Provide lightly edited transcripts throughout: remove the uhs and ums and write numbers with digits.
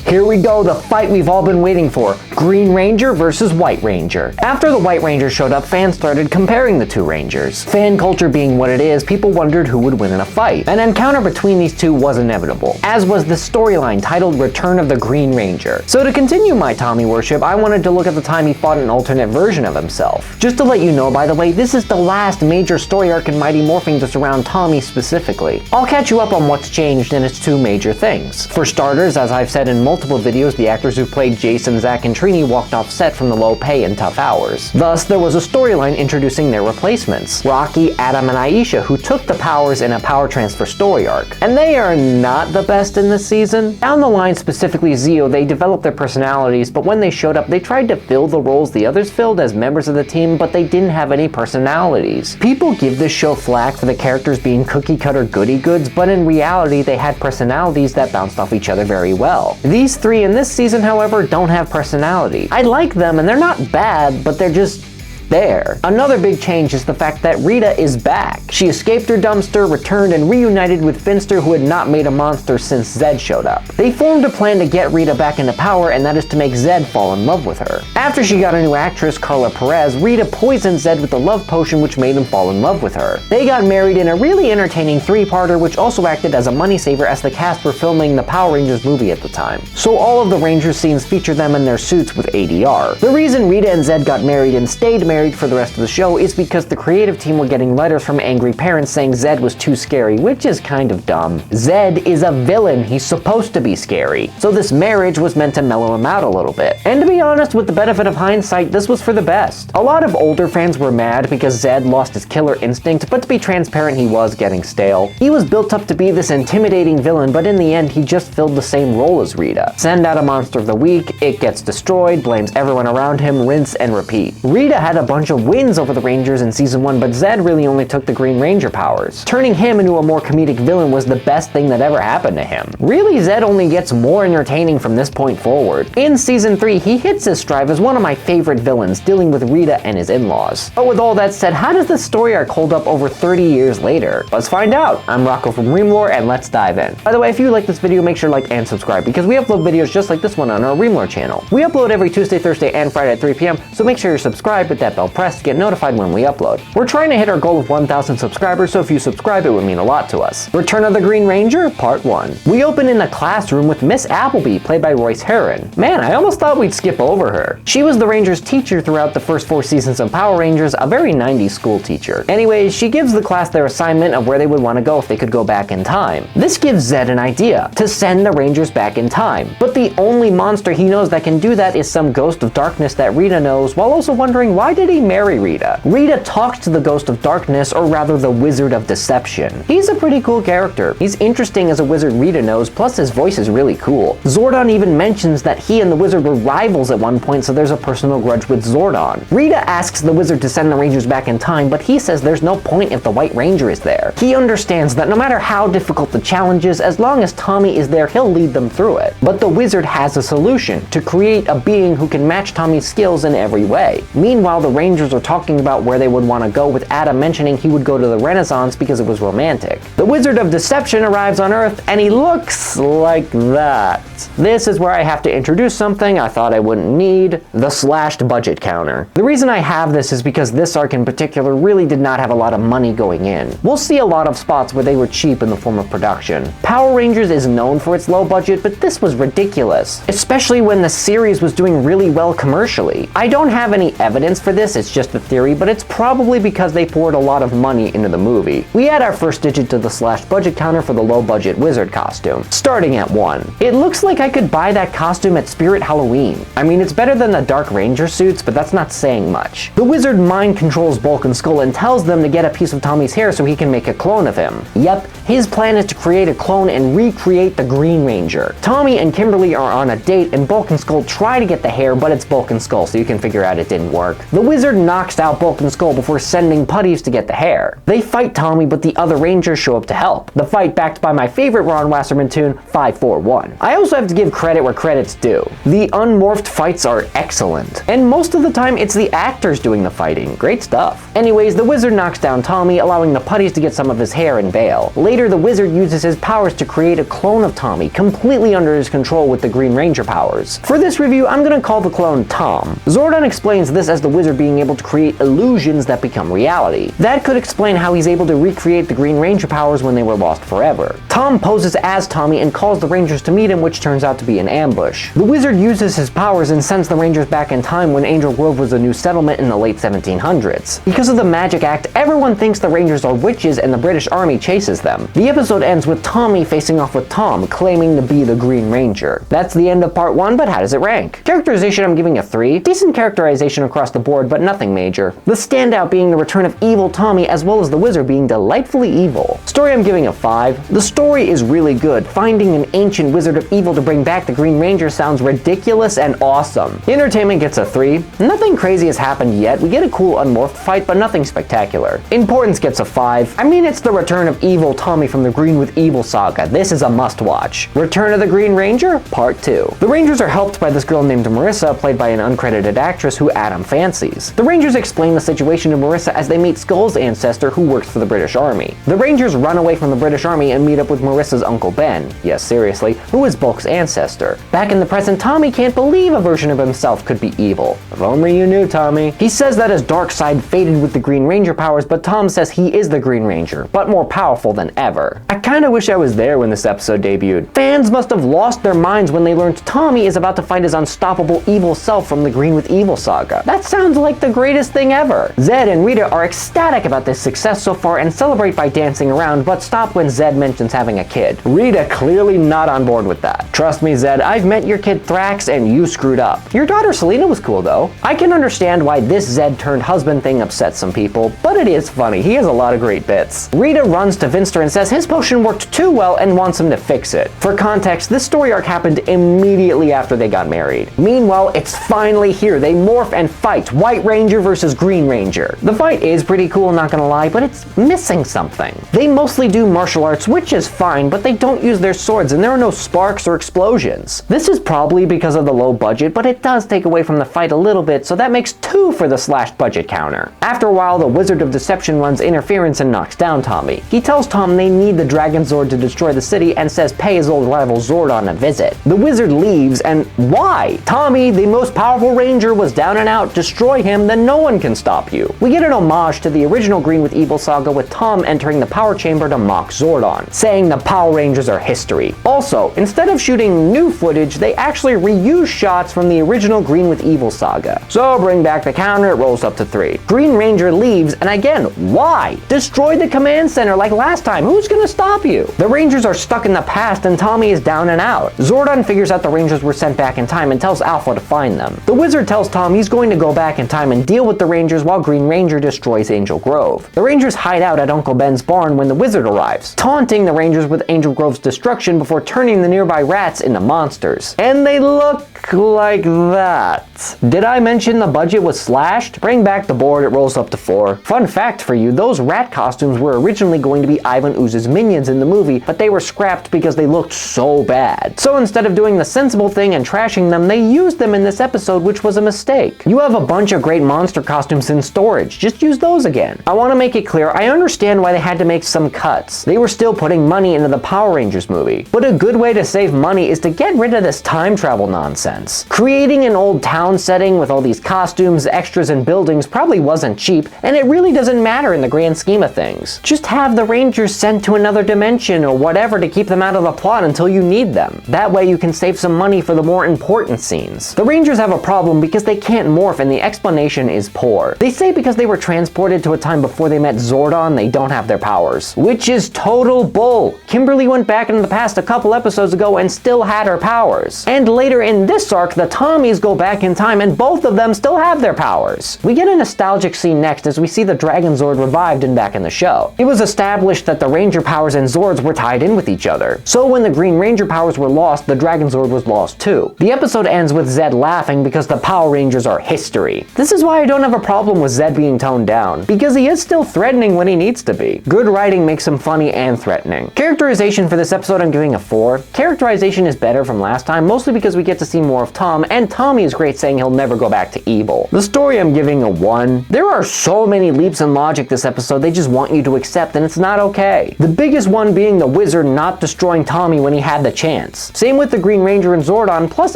Here we go, the fight we've all been waiting for. Green Ranger versus White Ranger. After the White Ranger showed up, fans started comparing the two Rangers. Fan culture being what it is, people wondered who would win in a fight. An encounter between these two was inevitable, as was the storyline titled Return of the Green Ranger. So to continue my Tommy worship, I wanted to look at the time he fought an alternate version of himself. Just to let you know, by the way, this is the last major story arc in Mighty Morphin to surround Tommy specifically. I'll catch you up on what's changed in its two major things. For starters, as I've said in multiple videos, the actors who played Jason, Zach, and Trini walked off set from the low pay and tough hours. Thus, there was a storyline introducing their replacements, Rocky, Adam, and Aisha, who took the powers in a power transfer story arc. And they are not the best in this season. Down the line, specifically Zio, they developed their personalities, but when they showed up, they tried to fill the roles the others filled as members of the team, but they didn't have any personalities. People give this show flack for the characters being cookie-cutter goody-goods, but in reality, they had personalities that bounced off each other very well. These three in this season, however, don't have personality. I like them, and they're not bad, but they're just there. Another big change is the fact that Rita is back. She escaped her dumpster, returned, and reunited with Finster, who had not made a monster since Zed showed up. They formed a plan to get Rita back into power, and that is to make Zed fall in love with her. After she got a new actress, Carla Perez, Rita poisoned Zed with a love potion which made him fall in love with her. They got married in a really entertaining three-parter which also acted as a money saver as the cast were filming the Power Rangers movie at the time. So all of the Rangers scenes feature them in their suits with ADR. The reason Rita and Zed got married and stayed married for the rest of the show is because the creative team were getting letters from angry parents saying Zed was too scary, which is kind of dumb. Zed is a villain, he's supposed to be scary. So this marriage was meant to mellow him out a little bit. And to be honest, with the benefit of hindsight, this was for the best. A lot of older fans were mad because Zed lost his killer instinct, but to be transparent, he was getting stale. He was built up to be this intimidating villain, but in the end, he just filled the same role as Rita. Send out a monster of the week, it gets destroyed, blames everyone around him, rinse and repeat. Rita had a bunch of wins over the Rangers in season 1, but Zed really only took the Green Ranger powers. Turning him into a more comedic villain was the best thing that ever happened to him. Really, Zed only gets more entertaining from this point forward. In season 3, he hits his stride as one of my favorite villains, dealing with Rita and his in-laws. But with all that said, how does this story arc hold up over 30 years later? Let's find out. I'm Rocko from Reamlore, and let's dive in. By the way, if you like this video, make sure to like and subscribe, because we upload videos just like this one on our Reamlore channel. We upload every Tuesday, Thursday, and Friday at 3 p.m., so make sure you're subscribed with that bell pressed to get notified when we upload. We're trying to hit our goal of 1,000 subscribers, so if you subscribe, it would mean a lot to us. Return of the Green Ranger, Part 1. We open in a classroom with Miss Appleby, played by Royce Herron. Man, I almost thought we'd skip over her. She was the Rangers' teacher throughout the first 4 seasons of Power Rangers, a very 90s school teacher. Anyways, she gives the class their assignment of where they would want to go if they could go back in time. This gives Zed an idea, to send the Rangers back in time. But the only monster he knows that can do that is some ghost of darkness that Rita knows, while also wondering why did he marry Rita? Rita talks to the Ghost of Darkness, or rather the Wizard of Deception. He's a pretty cool character. He's interesting as a wizard Rita knows, plus his voice is really cool. Zordon even mentions that he and the wizard were rivals at one point, so there's a personal grudge with Zordon. Rita asks the wizard to send the Rangers back in time, but he says there's no point if the White Ranger is there. He understands that no matter how difficult the challenge is, as long as Tommy is there, he'll lead them through it. But the wizard has a solution, to create a being who can match Tommy's skills in every way. Meanwhile, the Rangers are talking about where they would want to go, with Adam mentioning he would go to the Renaissance because it was romantic. The Wizard of Deception arrives on Earth, and he looks like that. This is where I have to introduce something I thought I wouldn't need, the slashed budget counter. The reason I have this is because this arc in particular really did not have a lot of money going in. We'll see a lot of spots where they were cheap in the form of production. Power Rangers is known for its low budget, but this was ridiculous, especially when the series was doing really well commercially. I don't have any evidence for this, it's just a theory, but it's probably because they poured a lot of money into the movie. We add our first digit to the slashed budget counter for the low budget wizard costume, starting at 1. It looks like I could buy that costume at Spirit Halloween. I mean, it's better than the Dark Ranger suits, but that's not saying much. The wizard mind controls Bulk and Skull and tells them to get a piece of Tommy's hair so he can make a clone of him. Yep, his plan is to create a clone and recreate the Green Ranger. Tommy and Kimberly are on a date, and Bulk and Skull try to get the hair, but it's Bulk and Skull, so you can figure out it didn't work. The wizard knocks out Bulk and Skull before sending putties to get the hair. They fight Tommy, but the other Rangers show up to help. The fight backed by my favorite Ron Wasserman tune, 541. I also have to give credit where credit's due. The unmorphed fights are excellent, and most of the time it's the actors doing the fighting. Great stuff. Anyways, the wizard knocks down Tommy, allowing the putties to get some of his hair and bail. Later, the wizard uses his powers to create a clone of Tommy, completely under his control with the Green Ranger powers. For this review, I'm gonna call the clone Tom. Zordon explains this as the wizard being able to create illusions that become reality. That could explain how he's able to recreate the Green Ranger powers when they were lost forever. Tom poses as Tommy and calls the Rangers to meet him, which turns out to be an ambush. The wizard uses his powers and sends the Rangers back in time when Angel Grove was a new settlement in the late 1700s. Because of the Magic Act, everyone thinks the Rangers are witches and the British Army chases them. The episode ends with Tommy facing off with Tom, claiming to be the Green Ranger. That's the end of part 1, but how does it rank? Characterization, I'm giving a 3. Decent characterization across the board, but nothing major. The standout being the return of evil Tommy, as well as the wizard being delightfully evil. Story, I'm giving a 5. The story is really good. Finding an ancient wizard of evil to bring back the Green Ranger sounds ridiculous and awesome. Entertainment gets a 3. Nothing crazy has happened yet. We get a cool unmorphed fight, but nothing spectacular. Importance gets a 5. I mean, it's the return of evil Tommy from the Green with Evil saga. This is a must-watch. Return of the Green Ranger, Part 2. The Rangers are helped by this girl named Marissa, played by an uncredited actress who Adam fancies. The Rangers explain the situation to Marissa as they meet Skull's ancestor, who works for the British Army. The Rangers run away from the British Army and meet up with Marissa's Uncle Ben, yes seriously, who is Bulk's ancestor. Back in the present, Tommy can't believe a version of himself could be evil. If only you knew, Tommy. He says that his dark side faded with the Green Ranger powers, but Tom says he is the Green Ranger, but more powerful than ever. I kinda wish I was there when this episode debuted. Fans must have lost their minds when they learned Tommy is about to fight his unstoppable evil self from the Green with Evil saga. That sounds like the greatest thing ever. Zed and Rita are ecstatic about this success so far and celebrate by dancing around, but stop when Zed mentions having a kid. Rita clearly not on board with that. Trust me, Zed, I've met your kid Thrax and you screwed up. Your daughter Selena was cool though. I can understand why this Zed turned husband thing upsets some people, but it is funny. He has a lot of great bits. Rita runs to Vinster and says his potion worked too well and wants him to fix it. For context, this story arc happened immediately after they got married. Meanwhile, it's finally here. They morph and fight. White Ranger versus Green Ranger. The fight is pretty cool, not gonna lie, but it's missing something. They mostly do martial arts, which is fine, but they don't use their swords and there are no sparks or explosions. This is probably because of the low budget, but it does take away from the fight a little bit, so that makes 2 for the slashed budget counter. After a while, the Wizard of Deception runs interference and knocks down Tommy. He tells Tom they need the Dragon Zord to destroy the city and says pay his old rival Zordon a visit. The wizard leaves, and why? Tommy, the most powerful ranger, was down and out. Destroy him, then no one can stop you. We get an homage to the original Green with Evil saga with Tom entering the power chamber to mock Zordon, saying the Power Rangers are history. Also, instead of shooting new footage, they actually reuse shots from the original Green with Evil saga. So bring back the counter, it rolls up to 3. Green Ranger leaves, and again, why? Destroy the command center like last time. Who's gonna stop you? The Rangers are stuck in the past and Tommy is down and out. Zordon figures out the Rangers were sent back in time and tells Alpha to find them. The wizard tells Tom he's going to go back in time and deal with the Rangers while Green Ranger destroys Angel Grove. The Rangers hide out at Uncle Ben's barn when the wizard arrives, taunting the Rangers with Angel Grove's destruction before turning the nearby rats into monsters. And they look like that. Did I mention the budget was slashed? Bring back the board, it rolls up to 4. Fun fact for you, those rat costumes were originally going to be Ivan Ooze's minions in the movie, but they were scrapped because they looked so bad. So instead of doing the sensible thing and trashing them, they used them in this episode, which was a mistake. You have a bunch of great monster costumes in storage, just use those again. I want to make it clear, I understand why they had to make some cuts. They were still putting money into the Power Rangers movie. But a good way to save money is to get rid of this time travel nonsense. Creating an old town setting with all these costumes, extras, and buildings probably wasn't cheap, and it really doesn't matter in the grand scheme of things. Just have the Rangers sent to another dimension or whatever to keep them out of the plot until you need them. That way you can save some money for the more important scenes. The Rangers have a problem because they can't morph, and the explanation is poor. They say because they were transported to a time before they met Zordon, they don't have their powers. Which is total bull. Kimberly went back into the past a couple episodes ago and still had her powers. And later in this arc, the Tommies go back in time and both of them still have their powers. We get a nostalgic scene next as we see the Dragon Zord revived and back in the show. It was established that the Ranger powers and Zords were tied in with each other. So when the Green Ranger powers were lost, the Dragon Zord was lost too. The episode ends with Zed laughing because the Power Rangers are history. This is why I don't have a problem with Zed being toned down, because he is still threatening when he needs to be. Good writing makes him funny and threatening. Characterization for this episode I'm giving a 4. Characterization is better from last time, mostly because we get to see more of Tom, and Tommy is great saying he'll never go back to evil. The story I'm giving a 1. There are so many leaps in logic this episode they just want you to accept, and it's not okay. The biggest one being the wizard not destroying Tommy when he had the chance. Same with the Green Ranger and Zordon, plus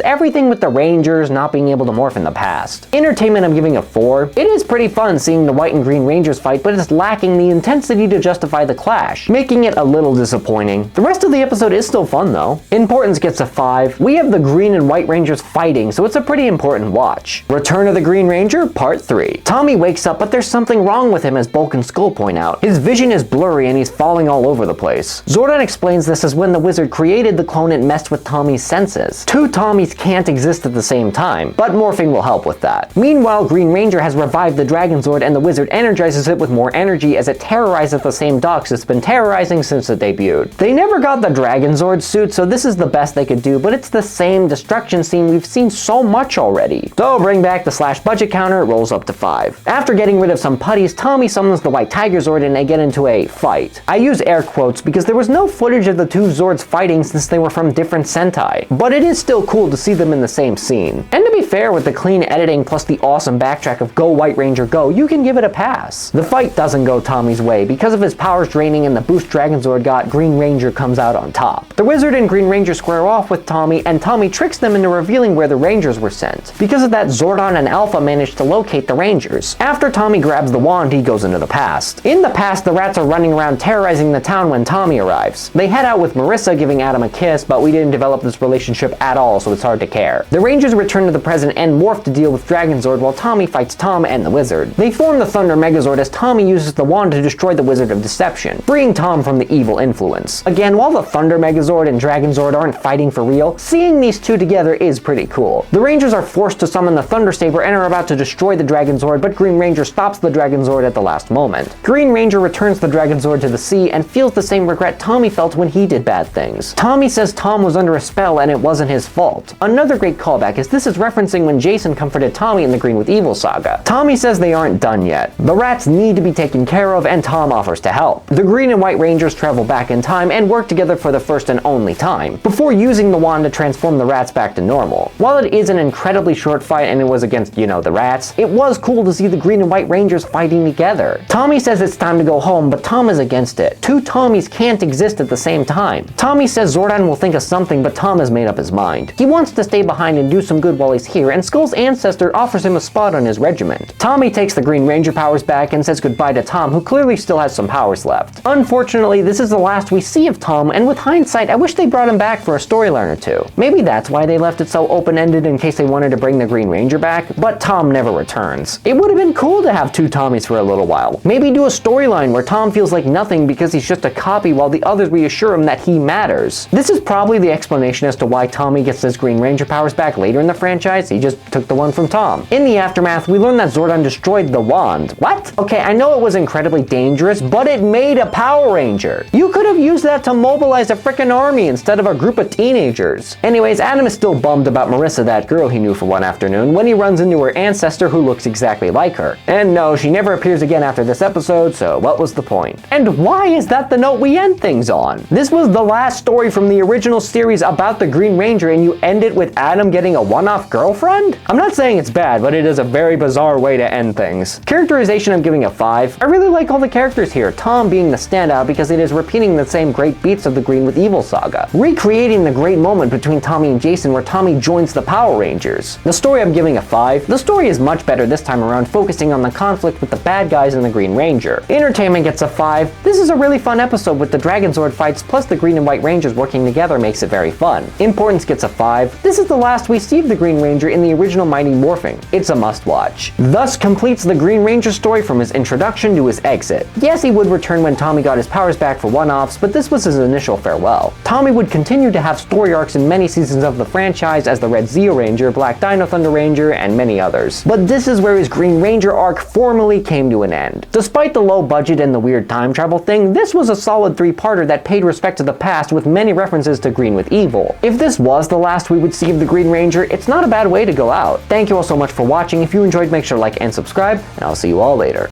everything with the Rangers not being able to morph in the past. Entertainment I'm giving a 4. It is pretty fun seeing the White and Green Rangers fight, but it's lacking the intensity to justify the clash, making it a little disappointing. The rest of the episode is still fun though. Importance gets a 5. We have the Green and White Rangers fighting, so it's a pretty important watch. Return of the Green Ranger, Part 3. Tommy wakes up, but there's something wrong with him, as Bulk and Skull point out. His vision is blurry and he's falling all over the place. Zordon explains this as when the wizard created the clone, it messed with Tommy's senses. Two Tommies can't exist at the same time, but morphing will help with that. Meanwhile, Green Ranger has revived the Dragon Zord, and the wizard energizes it with more energy as it terrorizes the same docks it's been terrorizing since it debuted. They never got the Dragon Zord suit, so this is the best they could do, but it's the same destruction scene we've seen so much already. So bring back the slash budget counter, it rolls up to 5. After getting rid of some putties, Tommy summons the White Tiger Zord and they get into a fight. I use air quotes because there was no footage of the two Zords fighting since they were from different Sentai, but it is still cool to see them in the same scene. And to be fair, with the clean editing plus the awesome backtrack of Go White Ranger Go, you can give it a pass. The fight doesn't go Tommy's way. Because of his powers draining and the boost Dragon Zord got, Green Ranger comes out on top. The wizard and Green Ranger square off with Tommy, and Tommy tricks them into revealing where the Rangers were sent. Because of that, Zordon and Alpha manage to locate the Rangers. After Tommy grabs the wand, he goes into the past. In the past, the rats are running around terrorizing the town when Tommy arrives. They head out with Marissa giving Adam a kiss, but we didn't develop this relationship at all, so it's hard to care. The Rangers return to the present and morph to deal with Dragon Zord while Tommy fights Tom and the wizard. They form the Thunder Megazord as Tommy uses the wand to destroy the Wizard of Deception, freeing Tom from the evil influence. Again, while the Thunder Megazord and Dragon Zord aren't fighting for real, seeing these two together is pretty cool. The Rangers are forced to summon the Thunder Saber and are about to destroy the Dragon Zord, but Green Ranger stops the Dragon Zord at the last moment. Green Ranger returns the Dragon Zord to the sea and feels the same regret Tommy felt when he did bad things. Tommy says Tom was under a spell and it wasn't his fault. Another great callback is this is referencing when Jason comforted Tommy in the Green with Evil saga. Tommy says they aren't done yet. The rats need to be taken care of and Tom offers to help. The Green and White Rangers travel back in time and work together for the first and only time, before using the wand to transform the rats back to normal. While it is an incredibly short fight and it was against, you know, the rats, it was cool to see the Green and White Rangers fighting together. Tommy says it's time to go home, but Tom is against it. Two Tommies can't exist at the same time. Tommy says Zordon will think of something, but Tom has made up his mind. He wants to stay behind and do some good while he's here, and Skull's ancestor offers him a spot on his regiment. Tommy takes the Green Ranger powers back and says goodbye to Tom, who clearly still has some powers left. Unfortunately, this is the last we see of Tom, and with hindsight, I wish they brought him back for a storyline or two. Maybe that's why they left it so open-ended in case they wanted to bring the Green Ranger back, but Tom never returns. It would have been cool to have two Tommies for a little while. Maybe do a storyline where Tom feels like nothing because he's just a copy while the others reassure him that he matters. This is probably the explanation as to why Tommy gets his Green Ranger powers back later in the franchise. He just took the one from Tom. In the aftermath, we learn that Zordon destroyed the wand. What? Okay, I know it was incredibly dangerous, but it made a Power Ranger. You could have used that to mobilize a frickin' army instead of a group of teenagers. Anyways, Adam is still bummed about Marissa, that girl he knew for one afternoon, when he runs into her ancestor who looks exactly like her. And no, she never appears again after this episode, so what was the point? And why is that the note we end things on? This was the last story from the original series about the Green Ranger, and you end it with Adam getting a one-off girlfriend? I'm not saying it's bad, but it is a very bizarre way to end things. Characterization I'm giving a 5. I really like all the characters here, Tom being the standout because it is repeating the same great beats of the Green with Evil saga, recreating the great moment between Tommy and Jason where Tommy joins the Power Rangers. The story I'm giving a 5. The story is much better this time around, focusing on the conflict with the bad guys and the Green Ranger. Entertainment gets a 5. This is a really fun episode with the Dragon Zord fights plus the Green and White Rangers working together makes it very fun. Importance gets a 5. This is the last we see of the Green Ranger in the original Mighty Morphin. It's a must watch. Thus completes the Green Ranger story from his introduction to his exit. Yes, he would return when Tommy got his powers back for one-offs, but this was his initial farewell. Tommy would continue to have story arcs in many seasons of the franchise as the Red Zeo Ranger, Black Dino Thunder Ranger, and many others. But this is where his Green Ranger arc formally came to an end. Despite the low budget and the weird time travel thing, this was a solid 3-parter that paid respect to the past with many references to Green with Evil. If this was the last we would see of the Green Ranger, it's not a bad bad way to go out. Thank you all so much for watching. If you enjoyed, make sure to like and subscribe, and I'll see you all later.